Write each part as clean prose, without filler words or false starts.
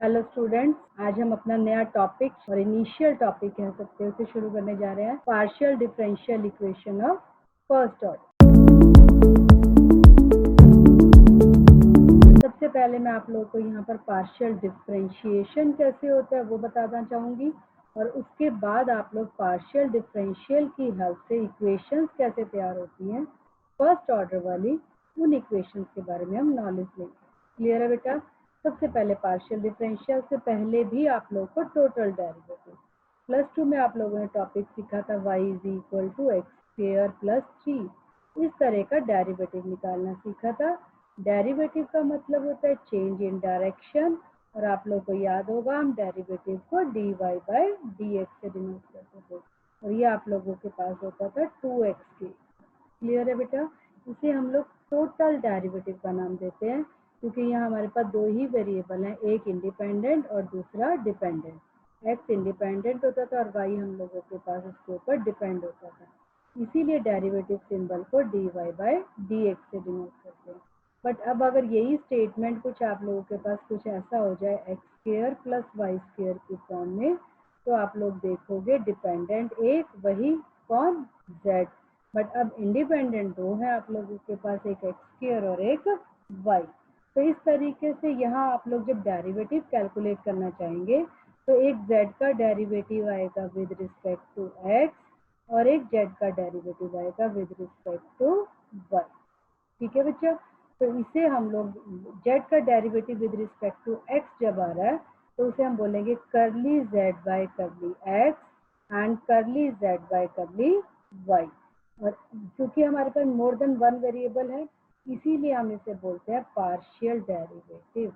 Hello students, आज हम अपना नया टॉपिक और इनिशियल टॉपिक कह सकते हैं उसे शुरू करने जा रहे हैं। Partial differential equation of first order. सबसे पहले मैं आप लोगों को यहाँ पर पार्शियल डिफरेंशिएशन कैसे होता है वो बताना चाहूंगी, और उसके बाद आप लोग पार्शियल डिफरेंशियल की हेल्प से इक्वेशंस कैसे तैयार होती हैं फर्स्ट ऑर्डर वाली, उन इक्वेशंस के बारे में हम नॉलेज लेंगे। क्लियर है बेटा? सबसे पहले पार्शियल डिफरेंशियल से पहले भी आप लोगों को टोटल डेरिवेटिव +2 में आप लोगों ने टॉपिक सीखा था y = x² + 3। इस तरह का डेरिवेटिव निकालना सीखा था। डेरिवेटिव का मतलब होता है चेंज इन डायरेक्शन, और आप लोग को याद होगा हम डेरिवेटिव को dy/dx से डिनोट करते थे, और ये आप लोगों के पास होता था 2x। क्लियर है बेटा? इसे हम लोग टोटल डेरिवेटिव का नाम देते हैं, क्योंकि यहाँ हमारे पास दो ही वेरिएबल हैं, एक इंडिपेंडेंट और दूसरा डिपेंडेंट। x इंडिपेंडेंट होता था और y हम लोगों के पास उसके ऊपर डिपेंड होता था, इसीलिए डेरिवेटिव सिंबल को dy/dx से डिनोट करते हैं। बट अब अगर यही स्टेटमेंट कुछ आप लोगों के पास कुछ ऐसा हो जाए x² + y² की फॉर्म में, तो आप लोग देखोगे डिपेंडेंट एक, वही कौन? z। बट अब इंडिपेंडेंट दो है आप लोगों के पास, एक x² और एक y। तो इस तरीके से यहाँ आप लोग जब डेरिवेटिव कैलकुलेट करना चाहेंगे तो एक z का डेरिवेटिव आएगा विद रिस्पेक्ट टू x, और एक z का डेरिवेटिव आएगा विद रिस्पेक्ट टू y। ठीक है बच्चा? तो इसे हम लोग z का derivative with respect to x जब आ रहा है तो उसे हम बोलेंगे करली z/करली x एंड करली z/करली y। और क्योंकि हमारे पास मोर देन वन वेरिएबल है, इसीलिए हम इसे बोलते हैं पार्शियल डेरिवेटिव।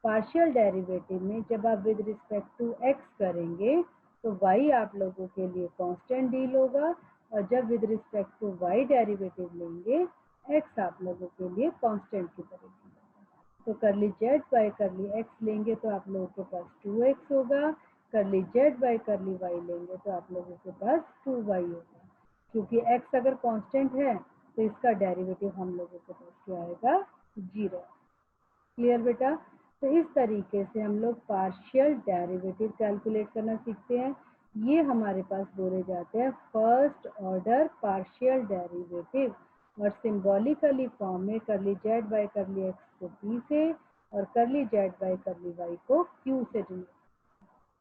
पार्शियल डेरिवेटिव में जब आप विद रिस्पेक्ट टू x करेंगे तो y आप लोगों के लिए कांस्टेंट डील होगा, और जब with respect to y derivative लेंगे x आप लोगों के लिए कांस्टेंट की तरह होगा। तो करली z/करली x लेंगे तो आप लोगों के पास 2x होगा, करली z/करली y लेंगे तो आप लोगों के पास 2y होगा। क्योंकि x अगर कांस्टेंट है तो इसका डेरिवेटिव हम लोगों के पास क्या आएगा? 0। क्लियर बेटा? तो इस तरीके से हम लोग पार्शियल डेरिवेटिव कैलकुलेट करना सीखते हैं। ये हमारे पास बोले जाते हैं फर्स्ट ऑर्डर पार्शियल डेरिवेटिव, और सिंबॉलिकली फॉर्म में करली z/करली x को p से और करली z/करली y को q से डिनोट।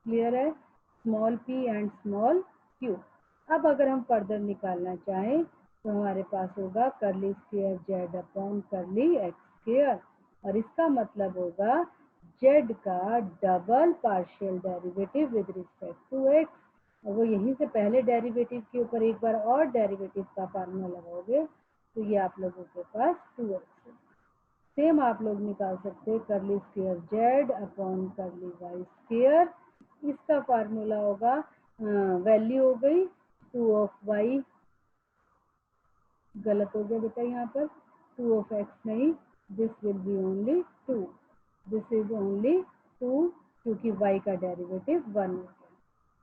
क्लियर है? Small p and small q। अब अगर हम फर्दर निकालना चाहें तो हमारे पास होगा करली² z/करली x², और इसका मतलब होगा z का double partial derivative with respect to x, और वो यहीं से पहले डेरिवेटिव के ऊपर एक बार और डेरिवेटिव का फार्मूला लगाओगे तो ये आप लोगों के पास 2x है। सेम आप लोग निकाल सकते हैं करली² z/करली y², इसका फार्मूला होगा, वैल्यू हो गई 2 गलत हो गया बेटा, यहाँ पर 2 नहीं, this will be only 2, this is only 2, क्योंकि y का डेरिवेटिव 1 हो गया।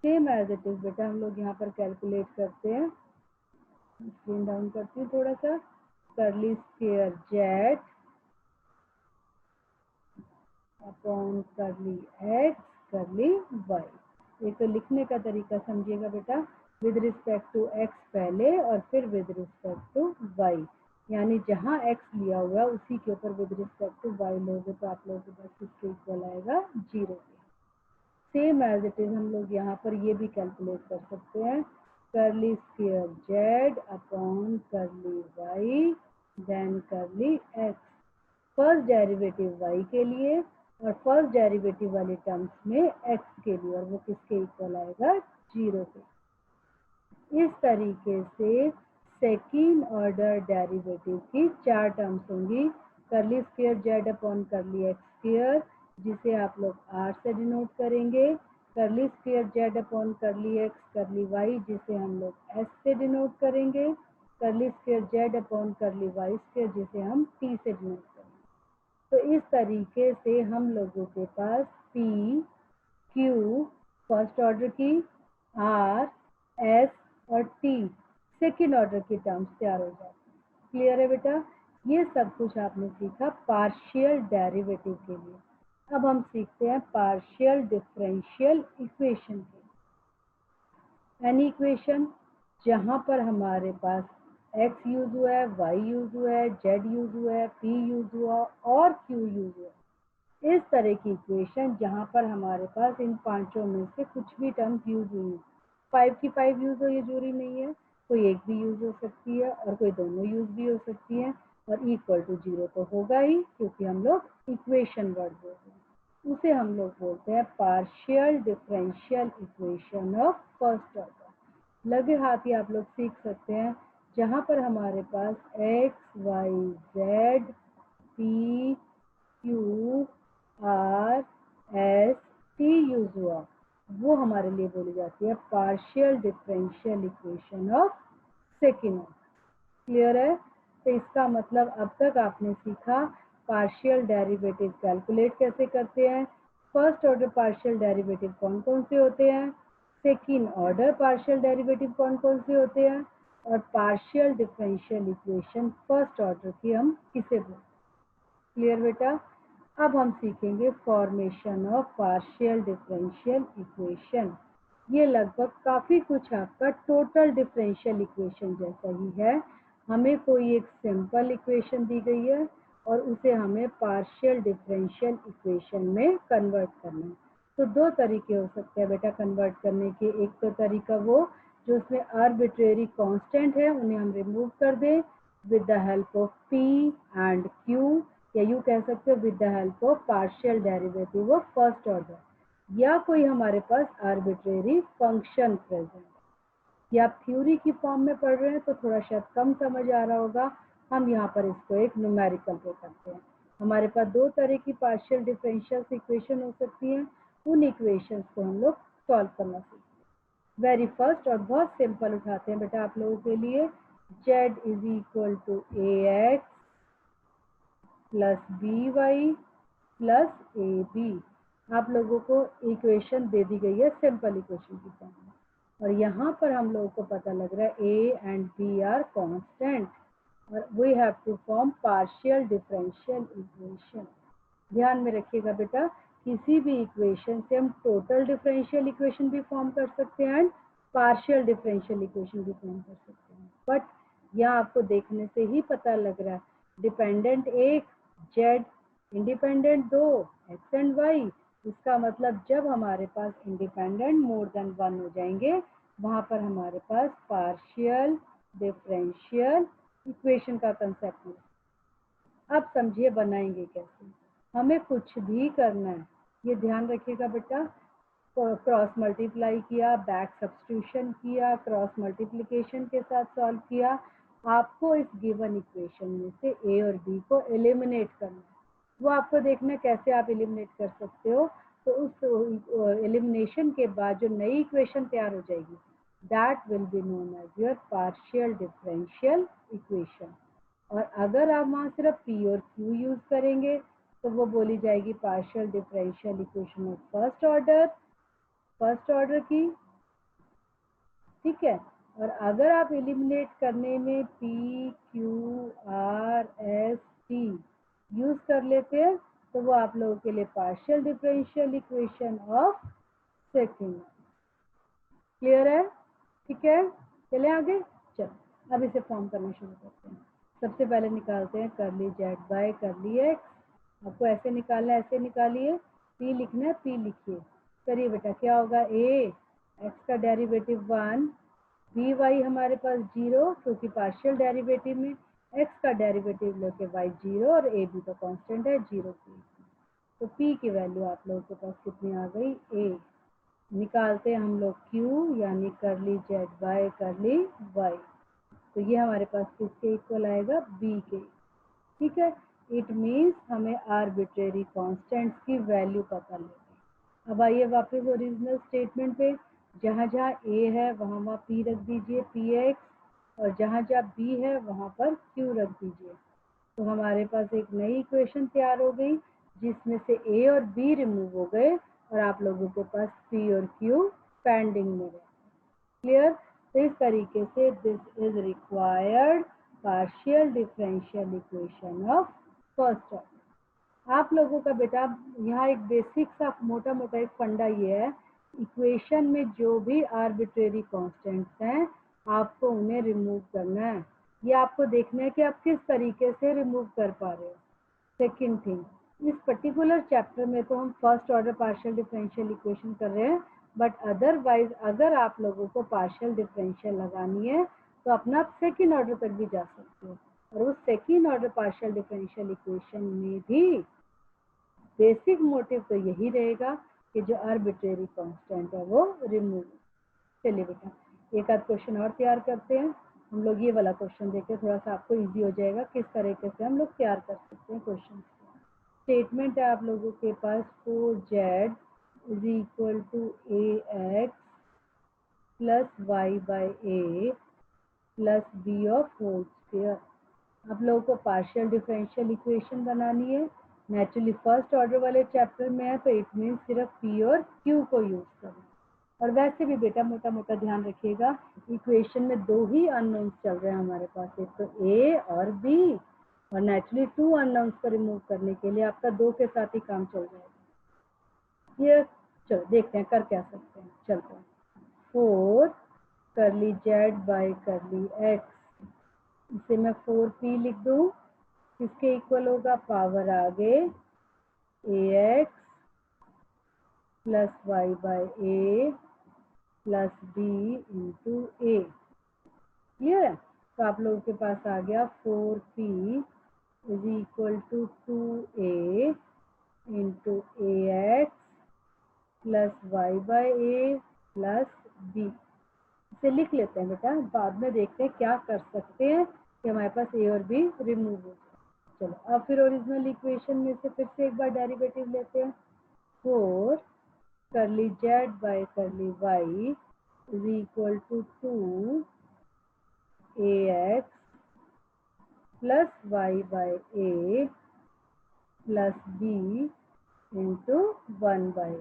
सेम एज इट इज बेटा हम लोग यहाँ पर कैलकुलेट करते हैं। स्क्रीन डाउन करती हूँ थोड़ा सा। करली² z अपॉन करली x करली y। एक तो लिखने का तरीका समझिएगा बेटा, विद रिस्पेक्ट टू x पहले और फिर विद रिस्पेक्ट टू y, यानी जहाँ x लिया हुआ है उसी के ऊपर विद रिस्पेक्ट टू y लोगे तो आप लोगों के पास इसके इक्वल आएगा 0। सेम एज इट इज हम लोग यहाँ पर ये भी कैलकुलेट कर सकते हैं, करली² z अपॉन करली y देन करली x। फर्स्ट डेरिवेटिव y के लिए और फर्स्ट डेरिवेटिव वाले टर्म्स में x के लिए, और वो किसके इक्वल आएगा? 0 के। इस तरीके से सेकेंड ऑर्डर डेरिवेटिव की 4 टर्म्स होंगी, करली² z अपॉन करली x², जिसे आप लोग r से डिनोट करेंगे, करली² z अपॉन करली x करली y, जिसे हम लोग s से डिनोट करेंगे, करली² z अपॉन करली y², जिसे हम t से डिनोट करेंगे। तो इस तरीके से हम लोगों के पास p, q फर्स्ट ऑर्डर की, r, s और t सेकेंड ऑर्डर की टर्म्स तैयार हो जाती हैं। क्लियर है बेटा? ये सब कुछ आपने सीखा पार्शियल डेरिवेटिव के लिए। अब हम सीखते हैं पार्शियल डिफरेंशियल इक्वेशन के। एनी इक्वेशन जहां पर हमारे पास x यूज हुआ है, y यूज हुआ है, z यूज हुआ है, p यूज हुआ और q यूज हुआ है, इस तरह की इक्वेशन जहां पर हमारे पास इन पांचों में से कुछ भी टर्म्स यूज हुई है, 5 की 5 यूज हो ये जरूरी नहीं है, कोई एक भी यूज हो सकती है और कोई दोनों यूज भी हो सकती है, और इक्वल टू 0 तो होगा ही क्योंकि हम लोग इक्वेशन वर्ड बोल रहे हैं। उसे हम लोग बोलते हैं partial differential equation of first order. लगे हाथ ही आप लोग सीख सकते हैं जहां पर हमारे पास x, y, z, p, q, r, s, t use हुआ, वो हमारे लिए बोली जाती है partial differential equation of second order. Clear है? तो इसका मतलब अब तक आपने सीखा पार्शियल डेरिवेटिव कैलकुलेट कैसे करते हैं, फर्स्ट ऑर्डर पार्शियल डेरिवेटिव कौन कौन से होते हैं, सेकेंड ऑर्डर पार्शियल डेरिवेटिव कौन कौन से होते हैं, और partial differential equation first order की हम किसे बोलते हैं। क्लियर बेटा? अब हम सीखेंगे formation of partial differential equation. ये लगभग काफी कुछ आपका टोटल डिफरेंशियल इक्वेशन जैसा ही है। हमें कोई एक सिंपल इक्वेशन दी गई है और उसे हमें पार्शियल डिफरेंशियल इक्वेशन में कन्वर्ट करना है। तो दो तरीके हो सकते हैं बेटा कन्वर्ट करने के। एक तो तरीका वो जो उसमें आर्बिट्रेरी कांस्टेंट है उन्हें हम रिमूव कर दें with the help of p and q, या यू कह सकते हो with the help of partial derivative of first order, या कोई हमारे पास आर्बिट्रेरी फंक्शन प्रेजेंट। या आप थ्योरी की फॉर्म में पढ़ रहे हैं तो थोड़ा शायद कम समझ आ रहा होगा, हम यहाँ पर इसको एक न्यूमेरिकल पे करते हैं। हमारे पास दो तरह की पार्शियल डिफरेंशियल इक्वेशन हो सकती हैं, उन इक्वेशंस को हम लोग सॉल्व करना सीखते हैं। वेरी फर्स्ट और बहुत सिंपल उठाते हैं बेटा आप लोगों के लिए, z is equal to ax plus by plus ab। आप लोगों को इक्वेशन दे दी गई है सिंपल इक्वेशन की फॉर्म में, और यहाँ पर हम लोगों को पता लग रहा है a and b are constant और we have to form partial differential equation. ध्यान में रखिएगा बेटा, किसी भी इक्वेशन से हम टोटल डिफरेंशियल इक्वेशन भी फॉर्म कर सकते हैं एंड पार्शियल डिफरेंशियल इक्वेशन भी फॉर्म कर सकते हैं। बट यहाँ आपको देखने से ही पता लग रहा है डिपेंडेंट एक z, इंडिपेंडेंट दो x एंड y। इसका मतलब जब हमारे पास इंडिपेंडेंट मोर देन वन हो जाएंगे वहां पर हमारे पास पार्शियल डिफरेंशियल इक्वेशन का कंसेप्ट है। अब समझिए बनाएंगे कैसे। हमें कुछ भी करना है, ये ध्यान रखिएगा बेटा, क्रॉस मल्टीप्लाई किया, बैक सब्स्टिट्यूशन किया, क्रॉस मल्टीप्लिकेशन के साथ सॉल्व किया, आपको इस गिवन इक्वेशन में से a और b को एलिमिनेट करना है। वो आपको देखना कैसे आप एलिमिनेट कर सकते हो। तो उस एलिमिनेशन के बाद जो नई इक्वेशन तैयार हो जाएगी that will be known as your partial differential equation. और अगर आप वहाँ सिर्फ p और q यूज करेंगे तो वो बोली जाएगी partial differential equation of first order की। ठीक है, और अगर आप एलिमिनेट करने में p, q, r, s, t use कर लेते हैं तो वो आप लोगों के लिए partial differential equation of second. Clear है? ठीक है, चले आगे। चलो अब इसे फॉर्म करना शुरू करते हैं। सबसे पहले निकालते हैं करली जेड बाय करली एक्स। आपको ऐसे निकालना है, ऐसे निकालिए, पी लिखना है, पी लिखिए। करिए बेटा, क्या होगा, ए एक्स का डेरिवेटिव 1, बी वाई हमारे पास 0 क्योंकि पार्शियल डेरिवेटिव में एक्स का डेरिवेटिव लेके वाई 0 और ए बी का कांस्टेंट है 0 की। तो पी की वैल्यू आप लोगों के पास कितनी आ गई, ए। निकालते हैं हम लोग q यानी करली जेड बाय करली वाई, तो ये हमारे पास किसके इक्वल आएगा, b के। ठीक है, इट मीन्स हमें आर्बिट्रेरी कांस्टेंट्स की वैल्यू पता लगी। अब आइए वापस ओरिजिनल स्टेटमेंट पे, जहाँ जहाँ a है वहाँ वहाँ p रख दीजिए px, और जहाँ जहाँ b है वहाँ पर q रख दीजिए। तो हमारे पास एक नई इक्वेशन तैयार हो गई जिसमें से a और b रिमूव हो गए और आप लोगों के पास p और q पेंडिंग में रहे। क्लियर? तो इस तरीके से this is required partial differential equation of first order. आप लोगों का बेटा यहाँ एक बेसिक सा मोटा मोटा एक फंडा ये है, इक्वेशन में जो भी आर्बिट्रेरी कांस्टेंट्स हैं आपको उन्हें रिमूव करना है। ये आपको देखना है कि आप किस तरीके से रिमूव कर पा रहे हो। सेकेंड थिंग, इस पर्टिकुलर चैप्टर में तो हम first order partial differential equation कर रहे हैं, बट अदरवाइज अगर आप लोगों को पार्शियल डिफरेंशियल लगानी है तो अपना सेकेंड ऑर्डर तक भी जा सकते हो, और उस second order partial differential equation में भी बेसिक मोटिव तो यही रहेगा कि जो आर्बिट्रेरी कांस्टेंट है वो रिमूव। चलिए बेटा एक आध क्वेश्चन और तैयार करते हैं। हम लोग ये वाला क्वेश्चन देखते हैं, थोड़ा सा आपको इजी हो जाएगा किस तरीके से हम लोग तैयार कर सकते हैं क्वेश्चन। स्टेटमेंट है आप लोगों के पास 4z is equal to ax plus y by a plus b of whole square. आप लोगों को पार्शियल डिफरेंशियल इक्वेशन बनानी है। नेचुरली फर्स्ट ऑर्डर वाले चैप्टर में है तो इट मीन सिर्फ पी और क्यू को यूज करें। और वैसे भी बेटा मोटा मोटा ध्यान रखिएगा, इक्वेशन में दो ही अननोन्स चल रहे हैं हमारे पास, एक तो ए और बी, और नेचुरली टू अननोन्स को रिमूव करने के लिए आपका दो के साथ ही काम चल जाएगा। ये चलो देखते हैं कर क्या सकते हैं, चलते हैं। 4 करली जेड बाई करली एक्स, इसे मैं 4p लिख दूं, किसके इक्वल होगा, पावर आगे ax plus y by a plus b into a. Clear? तो आप लोगों के पास आ गया 4p is equal to 2a into ax plus y by a plus b. इसे लिख लेते हैं बेटा, बाद में देखते हैं क्या कर सकते हैं कि हमारे पास ए और बी रिमूव हो जाए। चलो अब फिर ओरिजिनल इक्वेशन में से फिर से एक बार डेरिवेटिव लेते हैं। 4 curly z by curly y is equal to 2 ax plus y by a plus b into 1 by.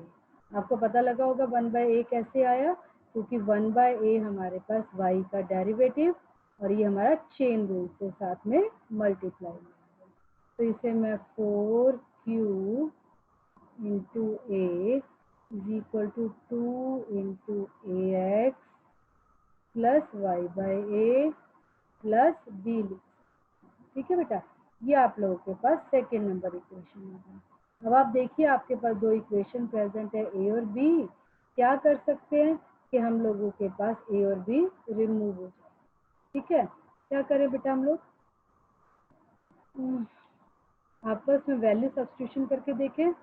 आपको पता लगा होगा 1 बाई ए कैसे आया, क्योंकि 1 बाई ए हमारे पास y का डेरिवेटिव और ये हमारा चेन रूल के साथ में मल्टीप्लाई। तो इसे मैं 4q into a is equal to 2 into ax plus y by a plus b लिख। ठीक है बेटा, ये आप लोगों के पास सेकेंड नंबर इक्वेशन होगा। अब आप देखिए आपके पास दो इक्वेशन प्रेजेंट है ए और बी। क्या कर सकते हैं कि हम लोगों के पास ए और बी रिमूव हो जाए। ठीक है, क्या करें बेटा हम लोग आपस में वैल्यू सब्स्टिट्यूशन करके देखें।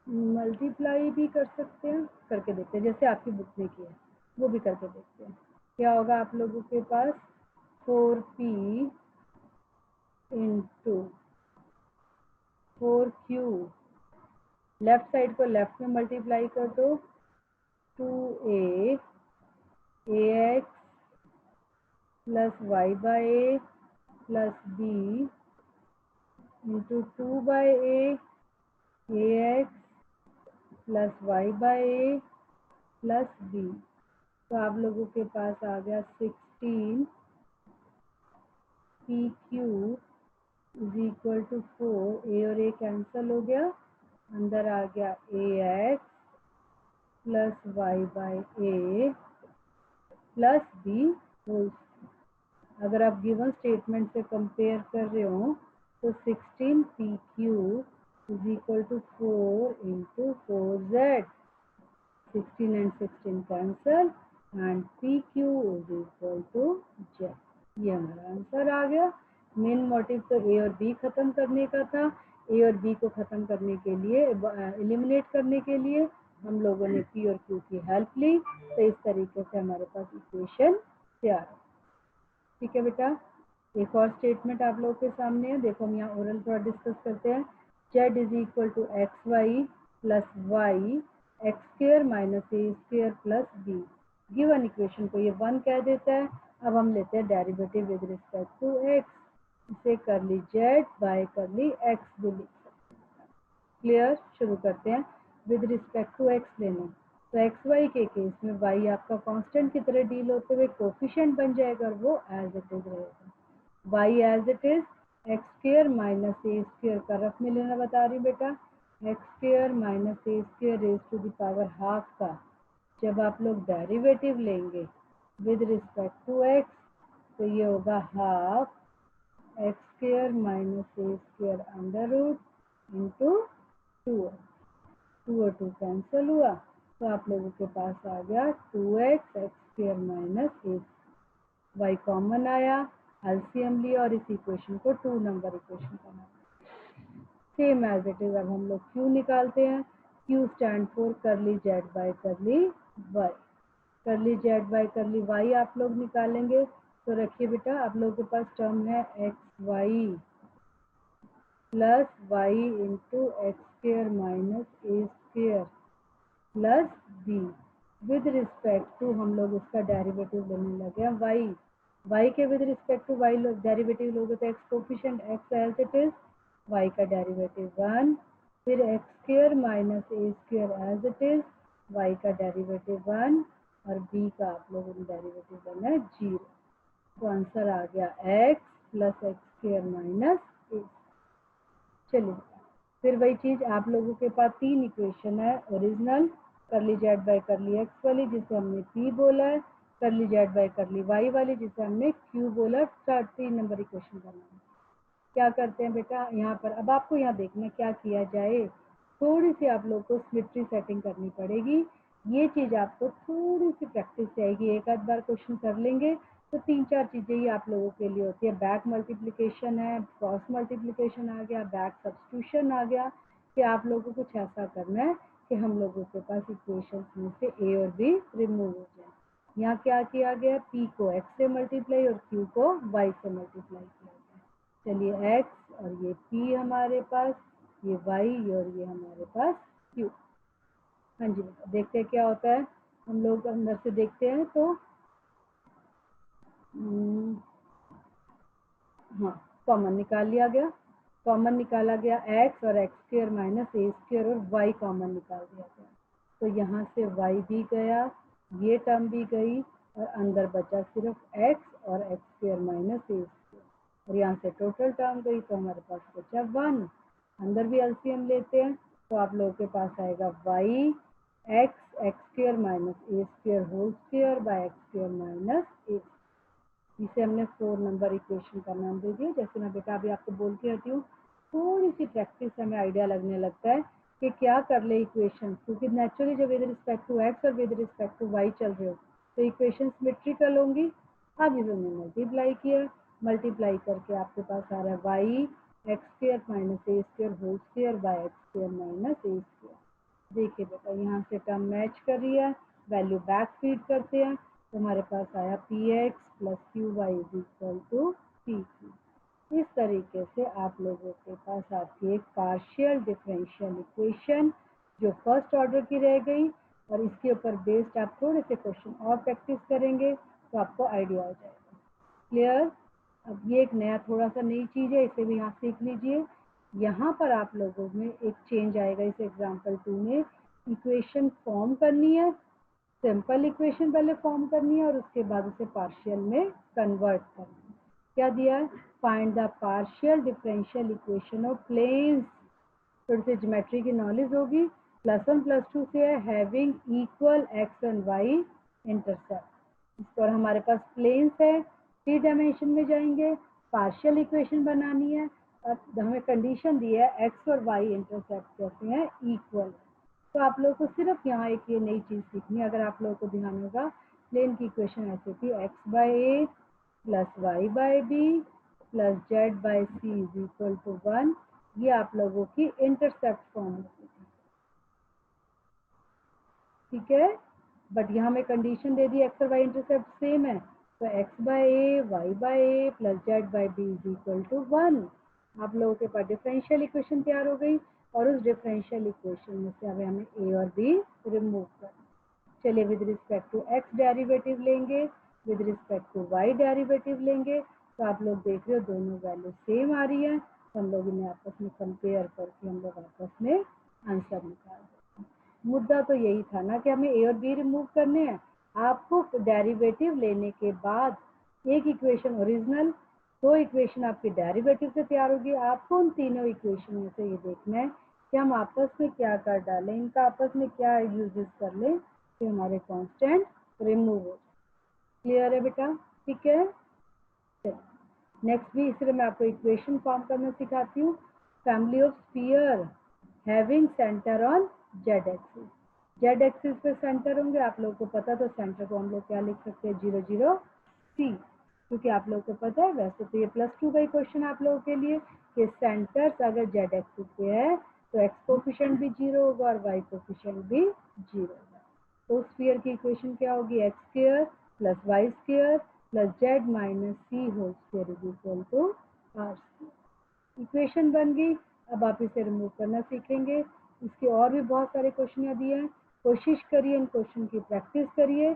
मल्टीप्लाई भी कर सकते हैं, करके देखते हैं जैसे आपकी बुक में किया वो भी करके देखते हैं। क्या होगा आप लोगों के पास 4p into 4q, left side को लेफ्ट में मल्टीप्लाई कर दो, 2a ax plus y by a plus b into 2 by a ax plus y by a plus b. तो आप लोगों के पास आ गया 16 pq is equal to 4, a और ए कैंसिल हो गया, अंदर आ गया ax plus y by a plus b whole. अगर आप गिवन स्टेटमेंट से कंपेयर कर रहे हो तो 16pq is equal to 4 into 4z, 16 and 16 cancel and pq is equal to z। ये हमारा आंसर आ गया। मेन मोटिव तो ए और बी खत्म करने का था। ए और बी को खत्म करने के लिए, एलिमिनेट करने के लिए हम लोगों ने पी और क्यू की हेल्प ली। तो इस तरीके से हमारे पास इक्वेशन तैयार है। ठीक है बेटा, एक और स्टेटमेंट आप लोगों के सामने है, देखो हम यहाँ ओरल थोड़ा डिस्कस करते हैं। z is equal to x y plus y x square minus a square plus b. Given equation को ये 1 कह देता है। अब हम लेते हैं derivative with respect to x, इसे करली z बाय करली x भी लिख सकते हैं। क्लियर? शुरू करते हैं विद रिस्पेक्ट टू x लेना। तो एक्स वाई के केस में y आपका कांस्टेंट की तरह डील होते हुए कोफिशिएंट बन जाएगा और वो एज इट इज रहेगा। Y as it is x square minus a square का रफ में लेना बता रही बेटा, x square minus a square raise to the power half का जब आप लोग डेरिवेटिव लेंगे विद रिस्पेक्ट टू एक्स तो ये होगा half x square minus a square under root into 2 और 2 कैंसिल हुआ तो आप लोगों के पास आ गया 2x x square minus a, y common आया, एलसीएम लिया और इस इक्वेशन को 2 नंबर इक्वेशन बना। सेम एज इट इज अब हम लोग क्यू निकालते हैं। Q stand for curly z by curly y, curly z by curly y आप लोग निकालेंगे तो रखिए बेटा आप लोगों के पास टर्म है x y plus y into x square minus a square plus b with respect to हम लोग उसका डेरिवेटिव लेने लगे हैं वाई के with respect to y derivative लोगे तो x coefficient x as it is, y का डेरिवेटिव 1, फिर x square minus a square as it is, y का डेरिवेटिव 1 और बी का आप लोगों ने डेरिवेटिव लेना है 0। तो आंसर आ गया x plus x square minus a. चलिए फिर वही चीज आप लोगों के पास 3 इक्वेशन है original, curly z by curly x वाली जिसे हमने पी बोला है, करली जेड बाय करली वाई वाली जिसे हमने क्यू बोला। 3 नंबर इक्वेशन बनाना। क्या करते हैं बेटा यहाँ पर, अब आपको यहाँ देखना क्या किया जाए, थोड़ी सी आप लोग को सिमेट्री सेटिंग करनी पड़ेगी। ये चीज आपको थोड़ी सी प्रैक्टिस चाहिए, एक आध बार क्वेश्चन कर लेंगे तो 3-4 चीजें ही आप लोगों के लिए होती है। बैक मल्टीप्लिकेशन है, क्रॉस मल्टीप्लिकेशन आ गया, बैक सब्स्टिट्यूशन आ गया, कि आप लोगों को कुछ ऐसा करना है कि हम लोगों के पास इक्वेशन में से ए और बी रिमूव हो जाए। यहाँ क्या किया गया, पी को एक्स से मल्टीप्लाई और क्यू को वाई से मल्टीप्लाई किया गया। चलिए एक्स और ये पी हमारे पास, ये वाई और ये हमारे पास क्यू। हाँ जी बेटा देखते हैं क्या होता है, हम लोग अंदर से देखते हैं तो हाँ कॉमन निकाल लिया गया, कॉमन निकाला गया एक्स और x square minus a square और वाई कॉमन निकाल दिया गया तो यहाँ से वाई भी गया, ये टर्म भी गई और अंदर बचा सिर्फ एक्स और x square minus a square और यहाँ से टोटल टर्म गई तो हमारे पास बचा 1। अंदर भी एलसीएम लेते हैं तो आप लोगों के पास आएगा y x x square minus a square whole square by x square minus a, जिसे हमने 4 नंबर इक्वेशन का नाम दे दिया। जैसे मैं बेटा अभी आपको बोल के हटी हूँ, थोड़ी सी प्रैक्टिस से हमें आइडिया लगने लगता है कि क्या कर ले इक्वेशन, क्योंकि नेचुरली जब विद रिस्पेक्ट टू एक्स और विद रिस्पेक्ट टू वाई चल रहे हो तो इक्वेशन सिमेट्रिकल होंगी। अब इसे हमने मल्टीप्लाई किया, मल्टीप्लाई करके आपके पास आ रहा है y x square minus a square whole square by x square minus a square. देखिए बेटा यहाँ से टर्म मैच कर रही है, वैल्यू बैक फीड करते हैं तो हमारे पास आया p x plus q y is equal to p q. इस तरीके से आप लोगों के पास आपकी एक पार्शियल डिफरेंशियल इक्वेशन जो फर्स्ट ऑर्डर की रह गई और इसके ऊपर बेस्ड आप थोड़े से क्वेश्चन और प्रैक्टिस करेंगे तो आपको आइडिया हो जाएगा। क्लियर। अब ये एक नया थोड़ा सा नई चीज़ है, इसे भी यहाँ सीख लीजिए। यहाँ पर आप लोगों में एक चेंज आएगा इस एग्जाम्पल 2 में, इक्वेशन फॉर्म करनी है, सिंपल इक्वेशन पहले फॉर्म करनी है और उसके बाद उसे पार्शियल में कन्वर्ट करना है। क्या दिया है, find the partial differential equation of planes, थोड़ी सी ज्योमेट्री की नॉलेज होगी। +1 +2 से है having equal x and y intercept, इस पर हमारे पास प्लेन्स है, 3 डायमेंशन में जाएंगे, पार्शियल इक्वेशन बनानी है और हमें कंडीशन दी है एक्स और वाई इंटरसेप्ट कैसे हैं, इक्वल। तो आप लोगों को सिर्फ यहाँ एक ये नई चीज़ सीखनी है, अगर आप लोगों को ध्यान होगा प्लेन की इक्वेशन ऐसे थी x by a plus y by b plus z by c is equal to 1, ये आप लोगों की इंटरसेप्ट फॉर्म होती थी। ठीक है, बट यहाँ में कंडीशन दे दी एक्स और वाई इंटरसेप्ट सेम है तो x by a y by a plus z by b is equal to 1। आप लोगों के पास डिफरेंशियल इक्वेशन तैयार हो गई और उस डिफरेंशियल इक्वेशन में से हमें ए और बी रिमूव करना। चलिए with respect to x derivative लेंगे, with respect to y derivative लेंगे तो आप लोग देख रहे हो दोनों वैल्यू सेम आ रही है तो हम लोग इन्हें आपस में कंपेयर करके हम लोग आपस में आंसर निकाल दें। मुद्दा तो यही था ना कि हमें ए और बी रिमूव करने हैं। आपको डेरिवेटिव लेने के बाद एक इक्वेशन ओरिजिनल तो इक्वेशन आपके डेरिवेटिव से तैयार होगी। आपको उन तीनों इक्वेशन में से ये देखना है कि हम आपस में क्या कर डालें, इनका आपस में क्या यूजेस कर लें कि हमारे कांस्टेंट रिमूव हो। क्लियर है बेटा? ठीक है, नेक्स्ट भी इसलिए मैं आपको इक्वेशन फॉर्म करना सिखाती हूँ। Family of sphere having centre on Z axis. Z axis पे सेंटर होंगे, आप लोगों को पता, तो सेंटर को हम लोग क्या लिख सकते हैं, 0 0 C, क्योंकि आप लोगों को पता है। वैसे तो ये +2 का ही क्वेश्चन आप लोगों के लिए कि सेंटर्स अगर जेड एक्सिस पे है तो एक्स कोफिशिएंट भी 0 होगा और वाई कोफिशिएंट भी 0 होगा। तो स्फीयर की इक्वेशन क्या होगी, x square plus y square plus z minus c whole square is equal to r square. Equation बन गई। अब आप इसे रिमूव करना सीखेंगे। इसके और भी बहुत सारे क्वेश्चन दिए हैं, कोशिश करिए इन क्वेश्चन की प्रैक्टिस करिए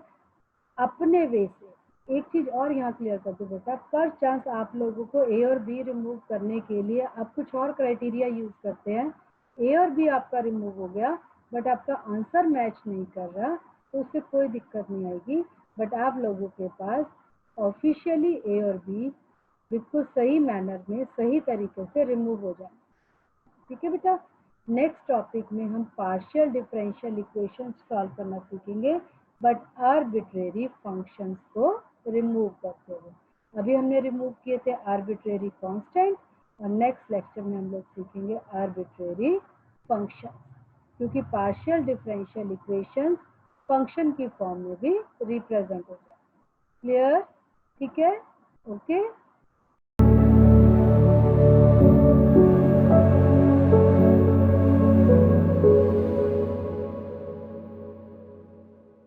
अपने वे से। एक चीज और यहाँ क्लियर कर दो बेटा, पर चांस आप लोगों को ए और बी रिमूव करने के लिए आप कुछ और क्राइटेरिया यूज करते हैं, ए और बी आपका रिमूव हो गया बट आपका आंसर मैच नहीं कर रहा, तो उससे कोई दिक्कत नहीं आएगी। बट आप लोगों के पास ऑफिशियली ए और बी बिल्कुल सही मैनर में सही तरीके से रिमूव हो जाए। ठीक है बेटा, नेक्स्ट टॉपिक में हम पार्शियल डिफरेंशियल इक्वेशन सॉल्व करना सीखेंगे बट आर्बिट्रेरी फंक्शंस को रिमूव करते हुए। अभी हमने रिमूव किए थे आर्बिट्रेरी कांस्टेंट, और नेक्स्ट लेक्चर में हम लोग सीखेंगे आर्बिट्रेरी फंक्शन, क्योंकि पार्शियल डिफरेंशियल इक्वेशन फंक्शन की फॉर्म में भी रिप्रेजेंट हो जाए। क्लियर? ठीक है, ओके।